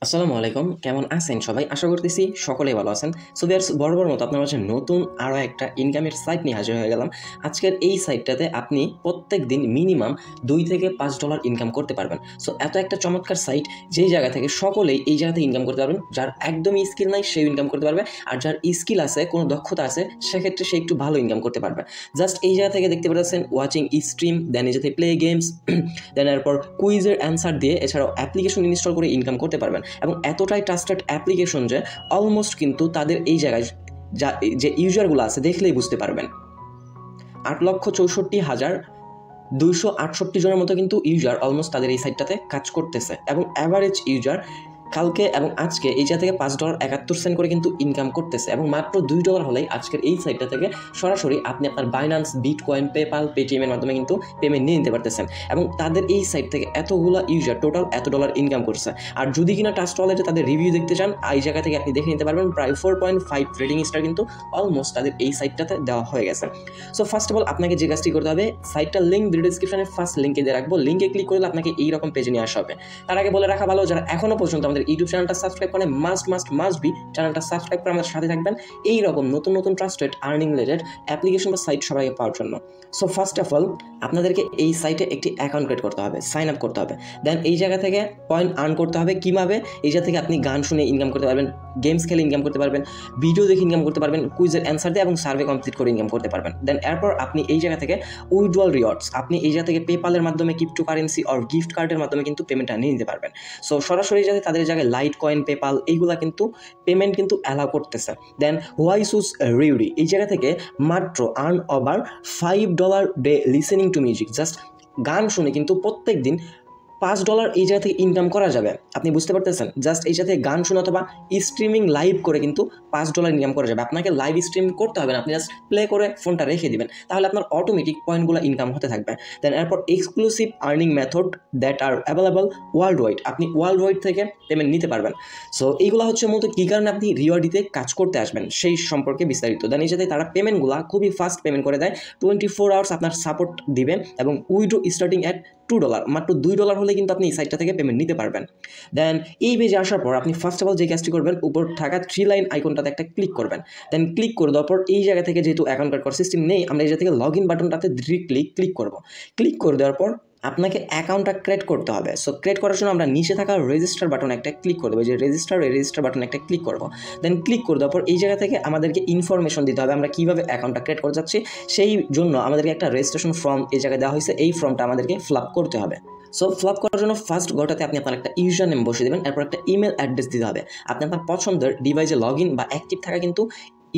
আসসালামু আলাইকুম, কেমন আছেন সবাই? আশা করতেছি সকলেই ভালো আছেন। সো ভিউয়ার্স, বরাবর মতো আপনার কাছে নতুন আরও একটা ইনকামের সাইট নিয়ে হাজির হয়ে গেলাম। আজকের এই সাইটটাতে আপনি প্রত্যেক দিন মিনিমাম $2 থেকে $5 ইনকাম করতে পারবেন। সো এত একটা চমৎকার সাইট, যেই জায়গা থেকে সকলেই এই জায়গা থেকে ইনকাম করতে পারবেন। যার একদমই স্কিল নাই সেও ইনকাম করতে পারবে, আর যার স্কিল আছে, কোনো দক্ষতা আছে, সেক্ষেত্রে সে একটু ভালো ইনকাম করতে পারবে। জাস্ট এই জায়গা থেকে দেখতে পাচ্ছেন ওয়াচিং স্ট্রিম, দেন এই জায়গাতে প্লে গেমস, দেন এরপর কুইজের অ্যান্সার দিয়ে এছাড়াও অ্যাপ্লিকেশন ইনস্টল করে ইনকাম করতে পারবেন। এবং এতটাই ট্রাস্টেড অ্যাপ্লিকেশন যে অলমোস্ট কিন্তু তাদের এই জায়গায় যে ইউজারগুলো আছে দেখলেই বুঝতে পারবেন 8,64,268 জনের মতো কিন্তু ইউজার অলমোস্ট তাদের এই সাইটটাতে কাজ করতেছে। এবং অ্যাভারেজ ইউজার কালকে এবং আজকে এই জায়গা থেকে $5.71 করে কিন্তু ইনকাম করতেছে। এবং মাত্র $2 হলেই আজকের এই সাইটটা থেকে সরাসরি আপনি আপনার বাইন্যান্স, বিটকয়েন, পেপাল, পেটিএম এর মাধ্যমে কিন্তু পেমেন্ট নিয়ে নিতে পারতেছেন। এবং তাদের এই সাইট থেকে এতগুলো ইউজার টোটাল এত $1 ইনকাম করছে। আর যদি কিনা ট্রাস্ট ওয়ালেটে তাদের রিভিউ দেখতে চান, এই জায়গা থেকে আপনি দেখে নিতে পারবেন প্রায় 4.5 রেটিং স্টার কিন্তু অলমোস্ট তাদের এই সাইটটাতে দেওয়া হয়ে গেছে। সো ফার্স্ট অফ অল আপনাকে যে কাজটি করতে হবে, সাইটটার লিঙ্ক ভিডিও ডিসক্রিপশনে ফার্স্ট লিঙ্কে দিয়ে রাখবো। লিঙ্কে ক্লিক করলে আপনাকে এইরকম পেজে নিয়ে আসা হবে। তার আগে বলে রাখা ভালো, যারা এখনো পর্যন্ত আমাদের ইউটিউব চ্যানেলটা সাবস্ক্রাইব করে মাস্ট বি চ্যানেলটা সাবস্ক্রাইব করে আমাদের সাথে থাকবেন এইরকম নতুন নতুন ট্রাস্টেড আর্নিং রিলেটেড অ্যাপ্লিকেশন বা সাইট সবাইকে পাওয়ার জন্য। সো ফার্স্ট অফ অল আপনাদেরকে এই সাইটে একটি অ্যাকাউন্ট ক্রিয়েট করতে হবে, সাইন আপ করতে হবে। দেন এই জায়গা থেকে পয়েন্ট আর্ন করতে হবে। কীভাবে? এই জায়গা থেকে আপনি গান শুনে ইনকাম করতে পারবেন, গেমস খেলে ইনকাম করতে পারবেন, ভিডিও দেখে ইনকাম করতে পারবেন, কুইজের অ্যান্সার দিয়ে এবং সার্ভে কমপ্লিট করে ইনকাম করতে পারবেন। দেন এরপর আপনি এই জায়গা থেকে উইথড্রল রিওয়ার্ডস, আপনি এই জায়গা থেকে পেপালের মাধ্যমে, ক্রিপ্টো কারেন্সি আর গিফট কার্ডের মাধ্যমে কিন্তু পেমেন্টটা নিয়ে নিতে পারবেন। সো সরাসরি যাতে তাদের জায়গায় লাইট কয়েন, পেপাল এইগুলা কিন্তু পেমেন্ট কিন্তু অ্যালাউ করতেছে। দেন হোয়াই চুজ রিউডি, এই জায়গা থেকে মাত্র earn over $5 day listening to music, just গান শুনে কিন্তু প্রত্যেক দিন $5 এই জায়গা থেকে ইনকাম করা যাবে। আপনি বুঝতে পারতেছেন? জাস্ট এই সাথে গান শুনে অথবা স্ট্রিমিং লাইভ করে কিন্তু $5 ইনকাম করা যাবে। আপনাকে লাইভ স্ট্রিম করতে হবে না, আপনি জাস্ট প্লে করে ফোনটা রেখে দিবেন, তাহলে আপনার অটোমেটিক পয়েন্টগুলো ইনকাম হতে থাকবে। দেন এরপর exclusive earning method that R available world wide, আপনি ওয়ার্ল্ড ওয়াইড থেকে পেমেন্ট নিতে পারবেন। সো এইগুলো হচ্ছে মূলত কী কারণে আপনি রিওয়ার্ডিতে কাজ করতে আসবেন সেই সম্পর্কে বিস্তারিত। দেন এই সাথে তারা পেমেন্টগুলো খুবই ফাস্ট পেমেন্ট করে দেয়, 24 আওয়ার্স আপনার সাপোর্ট দিবে। এবং উইড্রো স্টার্টিং অ্যাট $2, মাত্র $2 হলে কিন্তু আপনি এই সাইটটা থেকে পেমেন্ট নিতে পারবেন। দেন এই পেজে আসার পর আপনি ফার্স্ট অফ অল যে কাজটি করবেন, উপর থাকা 3 লাইন আইকনটাতে একটা ক্লিক করবেন। দেন ক্লিক করে দেওয়ার পর এই জায়গা থেকে যেহেতু অ্যাকাউন্ট ক্রিয়েট করার সিস্টেম নেই, আমরা এই জায়গা থেকে লগ ইন বাটনটাতে ডিরেক্টলি ক্লিক করব। ক্লিক করে দেওয়ার পর আপনাকে অ্যাকাউন্টটা ক্রিয়েট করতে হবে। সো ক্রিয়েট করার জন্য আমরা নিচে থাকা রেজিস্টার বাটন একটা ক্লিক করে দেবো, যে রেজিস্টার বাটন একটা ক্লিক করব। দেন ক্লিক করে দেওয়ার পর এই জায়গা থেকে আমাদেরকে ইনফরমেশন দিতে হবে আমরা কীভাবে অ্যাকাউন্টটা ক্রিয়েট করে যাচ্ছি। সেই জন্য আমাদেরকে একটা রেজিস্ট্রেশন ফর্ম এই জায়গায় দেওয়া হয়েছে, এই ফর্মটা আমাদেরকে ফিল আপ করতে হবে। সো ফিল আপ করার জন্য ফার্স্ট ঘরটাতে আপনি আপনার একটা ইউজার নেম বসিয়ে দেবেন, এরপর একটা ইমেল অ্যাড্রেস দিতে হবে। আপনি আপনার পছন্দের ডিভাইসে লগ ইন বা অ্যাক্টিভ থাকা কিন্তু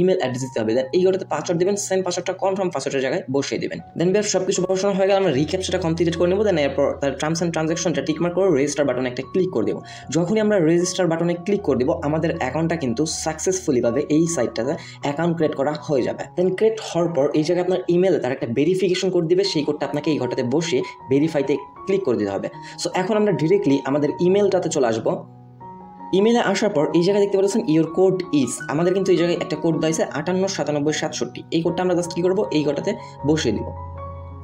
ইমেল অ্যাড্রেস দিতে হবে। দেন এই ঘরটাতে পাসওয়ার্ড দেবেন, সেম পাসওয়ার্ডটা কনফার্ম পাসওয়ার্ডের জায়গায় বসিয়ে দেবেন। দেন বেশ সব কিছু বসানো হয়ে গেলে আমরা রিক্যাপচাটা কমপ্লিট করে নেব। দেন এরপর তার টার্মস অ্যান্ড ট্রানজ্যাকশনটা টিকমার্ক করে রেজিস্টার বাটনে একটা ক্লিক করে দেবো। যখনই আমরা রেজিস্টার বাটনে ক্লিক করে দেবো, আমাদের অ্যাকাউন্টটা কিন্তু সাকসেসফুলিভাবে এই সাইটটাতে অ্যাকাউন্ট ক্রিয়েট করা হয়ে যাবে। দেন ক্রিয়েট হওয়ার পর এই জায়গায় আপনার ইমেলে তার একটা ভেরিফিকেশন কোড দিবে, সেই কোডটা আপনাকে এই ঘরটাতে বসে ভেরিফাইতে ক্লিক করে দিতে হবে। সো এখন আমরা ডিরেক্টলি আমাদের ইমেলটাতে চলে আসবো। ইমেলে আসার পর এই জায়গায় দেখতে পাচ্ছেন ইওর কোড ইজ, আমাদের কিন্তু এই জায়গায় একটা কোড দিয়েছে 589767। এই কোডটা আমরা জাস্ট কী করবো, এই কোডটাতে বসিয়ে দিব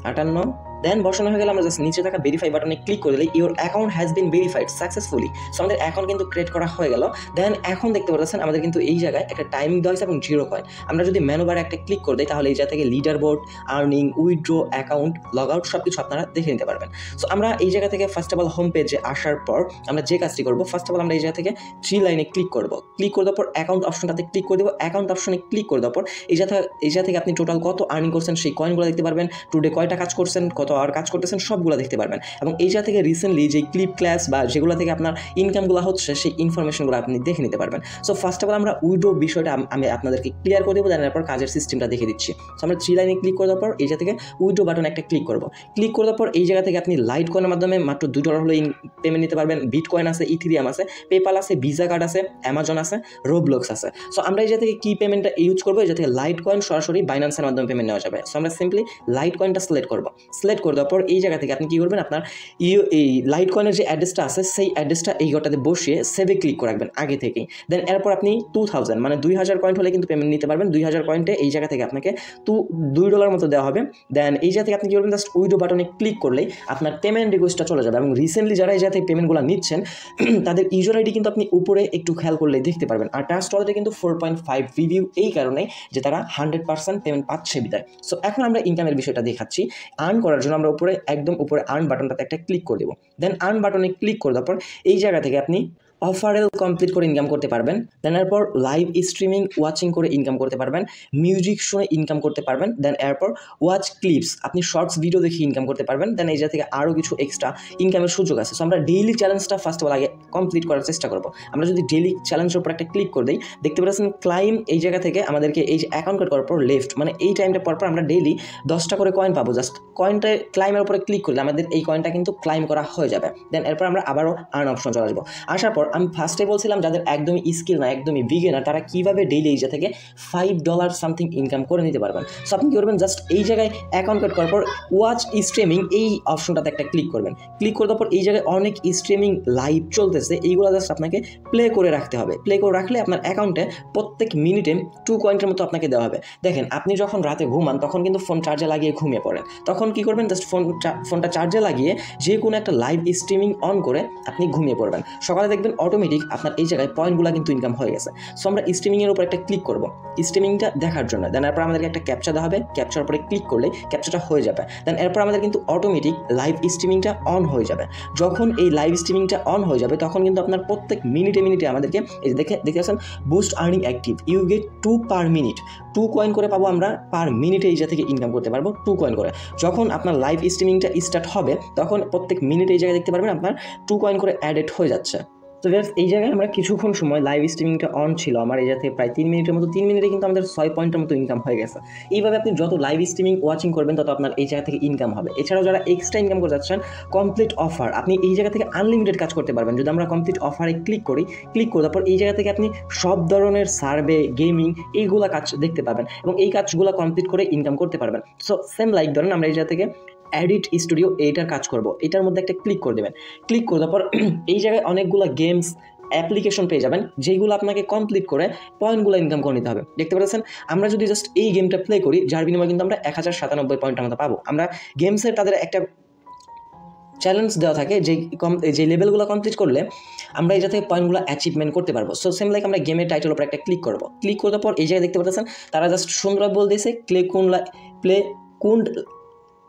58। দেন বসানো হয়ে গেলে আমরা জাস্ট নিচে থাকা ভেরিফাই বাটনে ক্লিক করে দিলে your account has been verified successfully. So আমাদের অ্যাকাউন্ট কিন্তু ক্রিয়েট করা হয়ে গেল। দেন এখন দেখতে পাচ্ছেন আমাদের কিন্তু এই জায়গায় একটা টাইমিং দেওয়া হয়েছে এবং 0 কয়েন। আমরা যদি মেনু বারে একটা ক্লিক করে দিই, তাহলে এই জায়গা থেকে leader board, earning, withdraw, account, log out সব কিছু আপনারা দেখে নিতে পারবেন। সো আমরা এই জায়গা থেকে ফার্স্ট অফ অল হোম পেজে আসার পর আমরা যে কাজটি করবো, ফার্স্ট অফ অল আমরা এই জায়গা থেকে 3 লাইনে ক্লিক করবো। ক্লিক করে দেওয়ার পর অ্যাকাউন্ট অপশনটাতে ক্লিক করে দেবো। অ্যাকাউন্ট অপশনে ক্লিক করে দেওয়ার পর এই জায়গা থেকে আপনি টোটাল কত আর্নিং করছেন সেই কয়েনগুলো দেখতে পারবেন, টুডে কয়টা কাজ করছেন, কত আওয়ার কাজ করতেছেন সবগুলো দেখতে পারবেন। এবং এই জায়গা থেকে রিসেন্টলি যে ক্লিপ ক্লাস বা যেগুলো থেকে আপনার ইনকামগুলো হচ্ছে সেই ইনফরমেশনগুলো আপনি দেখে নিতে পারবেন। সো ফার্স্ট অফ অল আমরা উইড্রো বিষয়টা আমি আপনাদেরকে ক্লিয়ার করে দেবো, দেন এরপর কাজের সিস্টেমটা দেখে দিচ্ছি। সো আমরা 3 লাইনে ক্লিক করে দেওয়ার পর এই জায়গা থেকে উইড্রো বাটন একটা ক্লিক করবো। ক্লিক করে দেওয়ার পর এই জায়গা থেকে আপনি লাইট কয়েনের মাধ্যমে মাত্র $2 হলে পেমেন্ট নিতে পারবেন। বিটকয়েন আছে, ইথেরিয়াম আছে, পেপাল আছে, ভিসা কার্ড আছে, অ্যামাজন আছে, রোবলক্স আছে। সো আমরা এই জায়গা থেকে কী পেমেন্টটা ইউজ করবো, এই জায়গা থেকে লাইট কয়েন সরাসরি বাইন্যান্সের মাধ্যমে পেমেন্ট নেওয়া যাবে। সো আমরা সিম্পলি লাইট কয়েনটা সিলেক্ট করবো। সিলেক্ট সিলেক্ট করে দেওয়ার পর এই জায়গা থেকে আপনি কী করবেন, আপনার এই লাইট কয়েনের যে অ্যাড্রেসটা আছে সেই অ্যাড্রেসটা এই ঘরটাতে বসিয়ে সেভে ক্লিক করে রাখবেন আগে থেকেই। দেন এরপর আপনি 2000 মানে 2000 কয়েন হলে কিন্তু পেমেন্ট নিতে পারবেন। 2000 কয়েন্টে এই জায়গা থেকে আপনাকে $2 মতো দেওয়া হবে। দেন এই জায়গা থেকে আপনি কী করবেন, জাস্ট উইথড্র বাটনে ক্লিক করলেই আপনার পেমেন্ট রিকোয়েস্টটা চলে যাবে। এবং রিসেন্টলি যারা এই জায়গা থেকে পেমেন্টগুলো নিচ্ছেন তাদের ইউজার আইডি কিন্তু আপনি উপরে একটু খেয়াল করলেই দেখতে পারবেন। আর ট্রাস্ট ওয়ালেটে কিন্তু 4.5 রিভিউ, এই কারণে যে তারা 100% পেমেন্ট পাচ্ছে বিদায়। সো এখন আমরা ইনকামের বিষয়টা দেখাচ্ছি। আর্ন করার জন্য আমরা একদম উপরে আর্ন বাটনটাতে একটা ক্লিক করে দেবো। দেন আর্ন বাটনে ক্লিক করে দেওয়ার পর এই জায়গা থেকে আপনি অফারেল কমপ্লিট করে ইনকাম করতে পারবেন। দেন এরপর লাইভ স্ট্রিমিং ওয়াচিং করে ইনকাম করতে পারবেন, মিউজিক শুনে ইনকাম করতে পারবেন। দেন এরপর ওয়াচ ক্লিপস, আপনি শর্টস ভিডিও দেখে ইনকাম করতে পারবেন। দেন এই জায়গা থেকে আরও কিছু এক্সট্রা ইনকামের সুযোগ আছে। সো আমরা ডেইলি চ্যালেঞ্জটা ফার্স্ট অফ অল আগে কমপ্লিট করার চেষ্টা করবো। আমরা যদি ডেইলি চ্যালেঞ্জের উপর একটা ক্লিক করে দিই, দেখতে পাচ্ছেন ক্লাইম, এই জায়গা থেকে আমাদেরকে এই যে অ্যাকাউন্ট করার পর লেফট মানে এই টাইমটা পর আমরা ডেইলি 10টা করে কয়েন পাবো। জাস্ট কয়েনটা ক্লাইমের উপরে ক্লিক করলে আমাদের এই কয়েনটা কিন্তু ক্লাইম করা হয়ে যাবে। দেন এরপর আমরা আবারও আর্ন অপশন চলে আসবো। আসার পর আমি ফার্স্টে বলছিলাম যাদের একদমই স্কিল না, একদমই বিগিনার, তারা কীভাবে ডেইলি এই জায়গা থেকে $5 সামথিং ইনকাম করে নিতে পারবেন। সো আপনি কী করবেন, জাস্ট এই জায়গায় অ্যাকাউন্ট কার্ড করার পর ওয়াচ স্ট্রিমিং এই অপশনটাতে একটা ক্লিক করবেন। ক্লিক করে দেওয়ার পর এই জায়গায় অনেক স্ট্রিমিং লাইভ চলতেছে, এইগুলো জাস্ট আপনাকে প্লে করে রাখতে হবে। প্লে করে রাখলে আপনার অ্যাকাউন্টে প্রত্যেক মিনিটে 2 কয়েনের মতো আপনাকে দেওয়া হবে। দেখেন আপনি যখন রাতে ঘুমান তখন কিন্তু ফোন চার্জে লাগিয়ে ঘুমিয়ে পড়েন, তখন কী করবেন, জাস্ট ফোনটা চার্জে লাগিয়ে যে কোনো একটা লাইভ স্ট্রিমিং অন করে আপনি ঘুমিয়ে পড়বেন। সকালে দেখবেন অটোমেটিক আপনার এই জায়গায় পয়েন্টগুলো কিন্তু ইনকাম হয়ে গেছে। সো আমরা স্ট্রিমিংয়ের উপর একটা ক্লিক করবো স্ট্রিমিংটা দেখার জন্য। দেন এরপর আমাদেরকে একটা ক্যাপচা দেওয়া হবে, ক্যাপচার উপরে ক্লিক করলে ক্যাপচাটা হয়ে যাবে। দেন এরপর আমাদের কিন্তু অটোমেটিক লাইভ স্ট্রিমিংটা অন হয়ে যাবে। যখন এই লাইভ স্ট্রিমিংটা অন হয়ে যাবে তখন কিন্তু আপনার প্রত্যেক মিনিটে আমাদেরকে এই দেখে পাচ্ছেন boost earning active, you get 2 per minute, 2 coin করে পাবো আমরা পার মিনিটে এই জায়গা থেকে ইনকাম করতে পারবো 2 কয়েন করে। যখন আপনার লাইভ স্ট্রিমিংটা স্টার্ট হবে তখন প্রত্যেক মিনিটে এই জায়গায় দেখতে পারবেন আপনার 2 কয়েন করে অ্যাডেড হয়ে যাচ্ছে। তো গাইস এই জায়গায় আমরা কিছুক্ষণ সময় লাইভ স্ট্রিমিংটা অন ছিল আমার এই জায়গা থেকে প্রায় 3 মিনিটের মতো, 3 মিনিটে কিন্তু আমাদের 6 পয়েন্টের মতো ইনকাম হয়ে গেছে। এইভাবে আপনি যত লাইভ স্ট্রিমিং ওয়াচিং করবেন তত আপনার এই জায়গা থেকে ইনকাম হবে। এছাড়াও যারা এক্সট্রা ইনকাম করতে যাচ্ছেন, কমপ্লিট অফার, আপনি এই জায়গা থেকে আনলিমিটেড কাজ করতে পারবেন। যদি আমরা কমপ্লিট অফারে ক্লিক করি, ক্লিক করে তারপর এই জায়গা থেকে আপনি সব ধরনের সার্ভে, গেমিং এইগুলো কাজ দেখতে পাবেন এবং এই কাজগুলো কমপ্লিট করে ইনকাম করতে পারবেন। সো সেম লাইক ধরেন আমরা এই জায়গা থেকে এডিট স্টুডিও এইটার কাজ করব, এটার মধ্যে একটা ক্লিক করে দেবেন। ক্লিক করে দেওয়ার পর এই জায়গায় অনেকগুলো গেমস অ্যাপ্লিকেশন পেয়ে যাবেন যেগুলো আপনাকে কমপ্লিট করে পয়েন্টগুলো ইনকাম করে নিতে হবে। দেখতে পাচ্ছেন আমরা যদি জাস্ট এই গেমটা প্লে করি যার বিনিময়ে কিন্তু আমরা 1097 পয়েন্টের মতো পাবো। আমরা গেমসের তাদের একটা চ্যালেঞ্জ দেওয়া থাকে যে লেভেলগুলো কমপ্লিট করলে আমরা এই থেকে পয়েন্টগুলো অ্যাচিভমেন্ট করতে পারবো। সো সেম লাইক আমরা গেমের টাইটেল উপর একটা ক্লিক করবো। ক্লিক করার পর এই জায়গায় দেখতে পাচ্ছেন তারা জাস্ট সুন্দর বলতেছে প্লে কুন্ড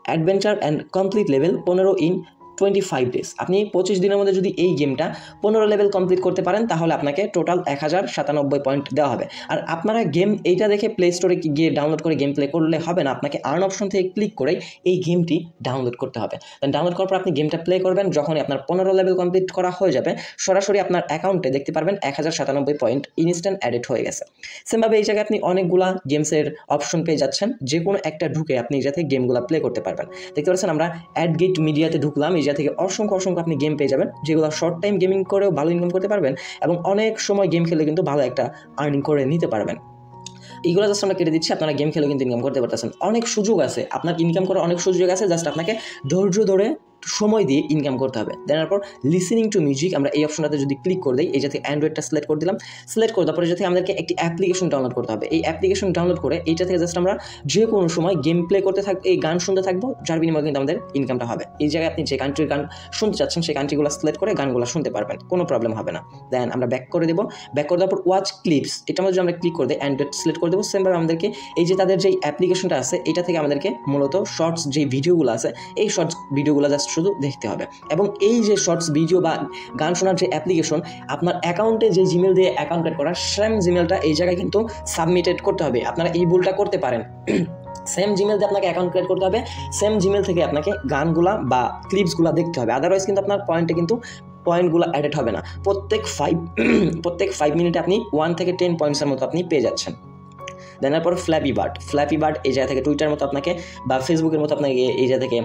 adventure and complete level 15 in 25 days. আপনি 25 দিনের মধ্যে যদি এই গেমটা 15 লেভেল কমপ্লিট করতে পারেন তাহলে আপনাকে টোটাল 1097 পয়েন্ট দেওয়া হবে। আর আপনারা গেম এইটা দেখে প্লে স্টোরে গিয়ে ডাউনলোড করে গেম প্লে করলে হবে না, আপনাকে আর্ন অপশন থেকে ক্লিক করে এই গেমটি ডাউনলোড করতে হবে। ডাউনলোড করার পর আপনি গেমটা প্লে করবেন, যখনই আপনার 15 লেভেল কমপ্লিট করা হয়ে যাবে সরাসরি আপনার অ্যাকাউন্টে দেখতে পারবেন 1097 পয়েন্ট ইনস্ট্যান্ট অ্যাডেড হয়ে গেছে। সেমভাবে এই জায়গায় আপনি অনেকগুলা গেমসের অপশন পেয়ে যাচ্ছেন, যে কোনো একটা ঢুকে আপনি এই জায়গায় গেমগুলো প্লে করতে পারবেন। দেখতে পাচ্ছেন আমরা অ্যাড গেট মিডিয়াতে ঢুকলাম, এই জায়গা থেকে অসংখ্য আপনি গেম পেয়ে যাবেন যেগুলো শর্ট টাইম গেমিং করেও ভালো ইনকাম করতে পারবেন এবং অনেক সময় গেম খেলে কিন্তু ভালো একটা আর্নিং করে নিতে পারবেন। এইগুলো জাস্ট আমরা কেটে দিচ্ছি, আপনারা গেম খেলেও কিন্তু ইনকাম করতে পারতেছেন। অনেক সুযোগ আছে, আপনার ইনকাম করার অনেক সুযোগ আছে, জাস্ট আপনাকে ধৈর্য ধরে সময় দিয়ে ইনকাম করতে হবে। দেন তারপর লিসেনিং টু মিউজিক আমরা এই অপশনটাতে যদি ক্লিক করে দিই, এই যাতে অ্যান্ড্রয়েডটা সিলেক্ট করে দিলাম, সিলেক্ট করে তারপরে যাতে আমাদেরকে একটি অ্যাপ্লিকেশন ডাউনলোড করতে হবে। এই অ্যাপ্লিকেশন ডাউনলোড করে এইটা থেকে জাস্ট আমরা যে কোনো সময় গেম প্লে করতে থাকবো, এই গান শুনতে থাকবো, যার বিনিময়ে কিন্তু আমাদের ইনকামটা হবে। এই জায়গায় আপনি যে কান্ট্রির গান শুনতে চাচ্ছেন সেই কান্ট্রিগুলো সিলেক্ট করে গানগুলো শুনতে পারবেন, কোনো প্রবলেম হবে না। দেন আমরা ব্যাক করে দেবো, ব্যাক করে দেওয়ার পর ওয়াচ ক্লিপস এটার মধ্যে আমরা ক্লিক করে দিই, অ্যান্ড্রয়েড সিলেক্ট করে দেবো। সেমভাবে আমাদেরকে এই যে তাদের যেই অ্যাপ্লিকেশনটা আছে এটা থেকে আমাদেরকে মূলত শর্টস যে ভিডিওগুলো আছে এই শর্টস ভিডিওগুলো জাস্ট শুধু দেখতে হবে। এবং এই যে শর্টস ভিডিও বা গান শোনার যে অ্যাপ্লিকেশন আপনার অ্যাকাউন্টে যে জিমেল দিয়ে অ্যাকাউন্ট ক্রিয়েট করা সেম জিমেলটা এই জায়গায় কিন্তু সাবমিটেড করতে হবে। আপনারা এই ভুলটা করতে পারেন, সেম জিমেল দিয়ে আপনাকে অ্যাকাউন্ট ক্রিয়েট করতে হবে, সেম জিমেল থেকে আপনাকে গানগুলা বা ক্লিপসগুলো দেখতে হবে, আদারওয়াইজ কিন্তু আপনার পয়েন্টগুলো অ্যাডেড হবে না। প্রত্যেক 5 মিনিটে আপনি 1 থেকে 10 পয়েন্টসের মতো আপনি পেয়ে যাচ্ছেন। দেন এরপর ফ্ল্যাপি বার্ড এই জায়গা থেকে টুইটার মতো আপনাকে বা ফেসবুকের মতো আপনাকে এই জায়গা থেকে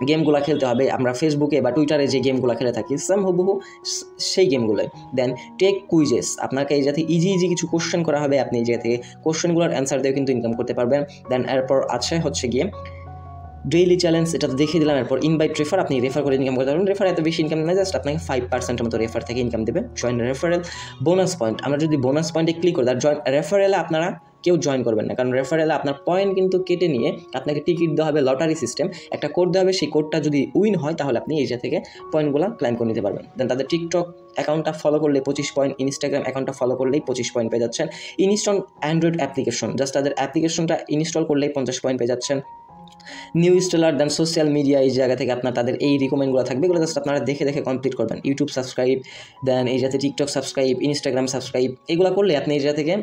গেমগুলো খেলতে হবে। আমরা ফেসবুকে বা টুইটারে যে গেমগুলো খেলে থাকি সেম হুবহু সেই গেমগুলোই। দেন টেক কুইজেস আপনাকে এই জায়গায় ইজি কিছু কোশ্চেন করা হবে, আপনি এই জায়গা থেকে কোশ্চেনগুলোর অ্যান্সার দিয়েও কিন্তু ইনকাম করতে পারবেন। দেন এরপর আছে হচ্ছে গিয়ে ডেইলি চ্যালেঞ্জ এটা তো দেখিয়ে দিলাম। এরপর ইনভাইট রেফার, আপনি রেফার করে ইনকাম করতে পারবেন। রেফার এত বেশি ইনকাম না, জাস্ট আপনাকে 5% মতো রেফার থেকে ইনকাম দেবে। জয়েন রেফারেল, বোনাস পয়েন্ট, আমরা যদি বোনাস পয়েন্টে ক্লিক করি, তার জয়েন রেফারেলে আপনারা কেউ জয়েন করবেন না, কারণ রেফারেলে আপনার পয়েন্ট কিন্তু কেটে নিয়ে আপনাকে টিকিট দেওয়া হবে, লটারি সিস্টেম, একটা কোড দেওয়া হবে, সেই কোডটা যদি উইন হয় তাহলে আপনি এই থেকে পয়েন্টগুলো ক্লাইম করে নিতে পারবেন। দেন তাদের টিকটক অ্যাকাউন্টটা ফলো করলে 25 পয়েন্ট, ইনস্টাগ্রাম অ্যাকাউন্টটা ফলো করলেই 25 পয়েন্ট পেয়ে যাচ্ছেন। ইনস্টল অ্যান্ড্রয়েড অ্যাপ্লিকেশন, জাস্ট তাদের অ্যাপ্লিকেশনটা ইনস্টল করলেই 50 পয়েন্ট পেয়ে যাচ্ছেন। New installer, then social media, এই জায়গা থেকে আপনার তাদের এই রিকমেন্ডগুলো থাকবে, এগুলো জাস্ট আপনারা দেখে দেখে কমপ্লিট করবেন। ইউটিউব সাবস্ক্রাইব, দেন এই যাতে টিকটক সাবস্ক্রাইব, ইনস্টাগ্রাম সাবস্ক্রাইব, এগুলো করলে আপনি এই জায়গা থেকে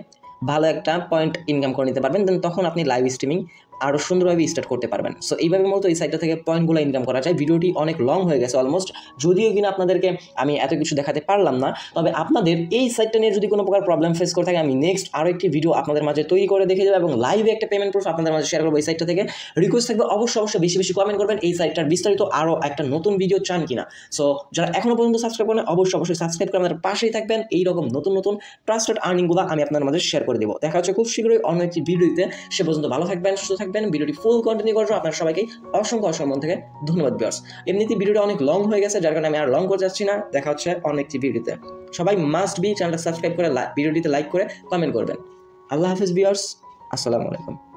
ভালো একটা পয়েন্ট ইনকাম করে নিতে পারবেন। দেন তখন আপনি লাইভ স্ট্রিমিং আরও সুন্দরভাবে স্টার্ট করতে পারবেন। সো এইভাবে মূলত এই সাইটটা থেকে পয়েন্টগুলো ইনকাম করা যায়। ভিডিওটি অনেক লং হয়ে গেছে অলমোস্ট, যদিও কিনা আপনাদেরকে আমি এত কিছু দেখাতে পারলাম না। তবে আপনাদের এই সাইটটা নিয়ে যদি কোনো প্রকার প্রবলেম ফেস করে থাকে, আমি নেক্সট আরও একটি ভিডিও আপনাদের মাঝে তৈরি করে দেখে দেবো এবং লাইভে একটা পেমেন্ট প্রুফ আপনাদের মাঝে শেয়ার করবো এই সাইটটা থেকে। রিকোয়েস্ট থাকবে অবশ্যই বেশি বেশি কমেন্ট করবেন এই সাইটটার বিস্তারিত আরও একটা নতুন ভিডিও চান কিনা। সো যারা এখনও পর্যন্ত সাবস্ক্রাইব করেন অবশ্যই সাবস্ক্রাইব করে আমাদের পাশেই থাকবেন। এইরকম নতুন ট্রাস্টেড আর্নিংগুলো আমি আপনাদের মাঝে শেয়ার করে দেবো। দেখা হচ্ছে খুব শীঘ্রই অন্য একটি ভিডিওতে। সে পর্যন্ত ভালো থাকবেন, সুস্থ থাকবেন। ভিডিওটি ফুল কন্টিনিউ করবো। আপনার সবাইকে অসংখ্য মন থেকে ধন্যবাদ ভিউয়ার্স। এমনিতে ভিডিওটা অনেক লং হয়ে গেছে, যার কারণে আমি আর লং করে যাচ্ছি না। দেখা হচ্ছে অন্য একটি ভিডিওতে। সবাই মাস্ট বি চ্যানেলটা সাবস্ক্রাইব করে ভিডিওটিতে লাইক করে কমেন্ট করবেন। আল্লাহ হাফেজ ভিউয়ার্স, আসসালামু আলাইকুম।